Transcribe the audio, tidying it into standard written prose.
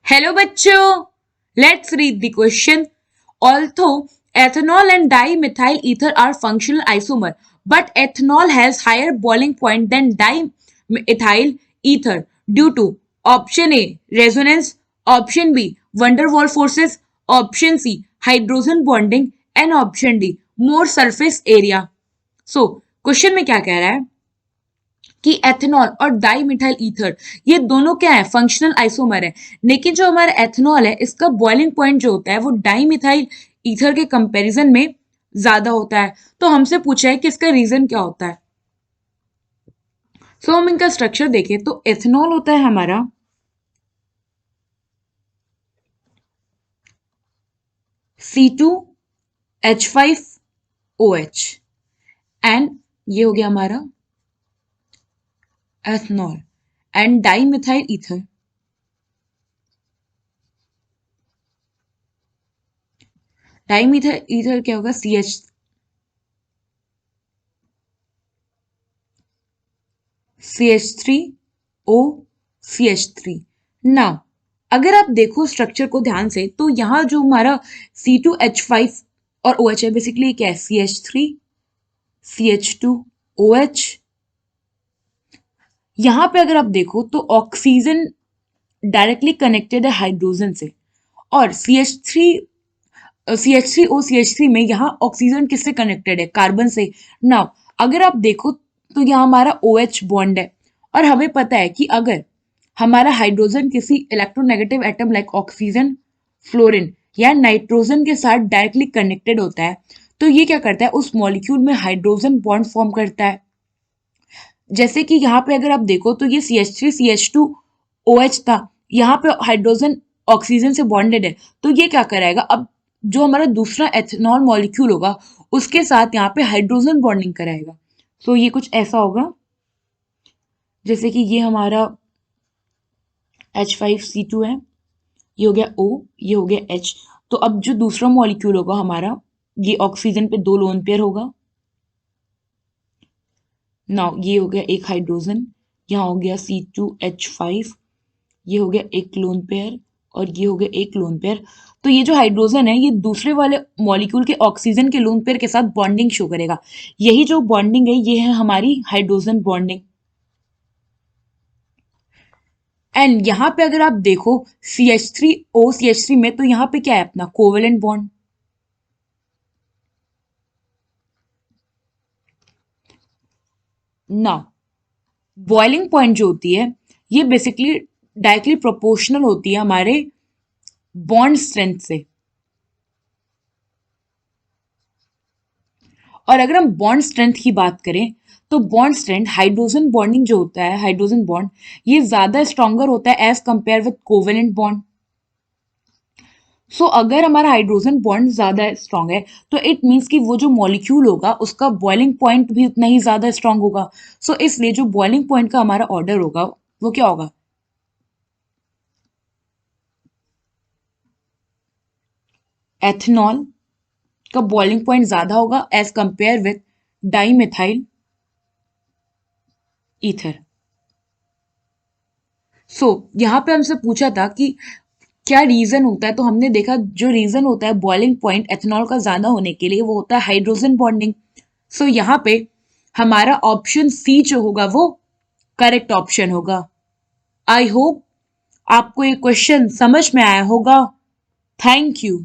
Hello bachcho, let's read the question. Although ethanol and dimethyl ether are functional isomer, but ethanol has higher boiling point than dimethyl ether due to option A resonance, option B van der Waals forces, option C hydrogen bonding and option D more surface area. So question में क्या कह रहा है कि ethanol और dimethyl ether ये दोनों क्या है, फंक्शनल आइसोमर है। लेकिन जो हमारा एथेनॉल है इसका बॉइलिंग पॉइंट जो होता है वो डाइमिथाइल ईथर के कंपैरिजन में ज्यादा होता है। तो हमसे पूछा है कि इसका रीजन क्या होता है। हम इनका स्ट्रक्चर देखें तो एथेनॉल होता है हमारा C2H5OH एंड ये हो गया हमारा ethanol and dimethyl ether dimethyl ether क्या होगा CH3O नाउ अगर आप देखो स्ट्रक्चर को ध्यान से तो यहां जो हमारा C2H5 और OH है बेसिकली क्या है CH3 CH2OH। यहां पे अगर आप देखो तो ऑक्सीजन डायरेक्टली कनेक्टेड है हाइड्रोजन से और CH3O में यहाँ ऑक्सीजन किससे कनेक्टेड है, कार्बन से। नाउ अगर आप देखो तो यहाँ हमारा OH बॉन्ड है और हमें पता है कि अगर हमारा हाइड्रोजन किसी electronegative atom like oxygen, fluorine या नाइट्रोजन के साथ डायरेक्टली कनेक्टेड होता है तो ये क्या करता है, उस मॉलिक्यूल में हाइड्रोजन बॉन्ड फॉर्म करता है। जैसे कि यहाँ पे अगर आप देखो तो ये CH3 CH2OH था, यहाँ पे हाइड्रोजन ऑक्सीजन से बॉन्डेड है तो ये क्या कराएगा, अब जो हमारा दूसरा एथेनॉल मॉलिक्यूल होगा उसके साथ यहाँ पे हाइड्रोजन बॉन्डिंग कराएगा। तो ये कुछ ऐसा होगा जैसे कि ये हमारा H5C2 है, ये हो गया O, ये हो गया H। तो अब जो दूसरा मॉलिक्यूल होगा हमारा ये ऑक्सीजन पे 2 लोन पेयर होगा। नाउ ये हो गया एक हाइड्रोजन, यहाँ हो गया C2H5, ये हो गया एक लोन पेयर और ये हो गया एक लोन पेयर। तो ये जो हाइड्रोजन है ये दूसरे वाले मॉलिक्यूल के ऑक्सीजन के लोन पेयर के साथ बॉन्डिंग शो करेगा। यही जो बॉन्डिंग है ये है हमारी हाइड्रोजन बॉन्डिंग। एंड यहाँ पे अगर आप देखो CH3O में तो यहाँ पे क्या है अपना covalent bond. Now boiling point जो होती है ये बेसिकली डायरेक्टली प्रोपोर्शनल होती है हमारे बॉन्ड स्ट्रेंथ से। और अगर हम बॉन्ड स्ट्रेंथ की बात करें तो बॉन्ड स्ट्रेंथ हाइड्रोजन बॉन्डिंग जो होता है, हाइड्रोजन बॉन्ड ये ज्यादा स्ट्रॉन्गर होता है as compared with covalent bond. So अगर हमारा हाइड्रोजन बॉन्ड ज्यादा स्ट्रॉन्ग है तो इट मीन्स कि वो जो मॉलिक्यूल होगा उसका बॉइलिंग पॉइंट भी उतना ही ज्यादा स्ट्रॉन्ग होगा। सो इसलिए जो बॉइलिंग पॉइंट का हमारा ऑर्डर होगा वो क्या होगा, एथेनॉल का बॉइलिंग पॉइंट ज्यादा होगा as compare with dimethyl ether. यहां पे हमसे पूछा था कि क्या रीजन होता है, तो हमने देखा जो रीजन होता है बॉइलिंग पॉइंट एथेनॉल का ज्यादा होने के लिए वो होता है हाइड्रोजन बॉन्डिंग। यहाँ पे हमारा ऑप्शन सी जो होगा वो करेक्ट ऑप्शन होगा। आई होप आपको ये क्वेश्चन समझ में आया होगा। Thank you.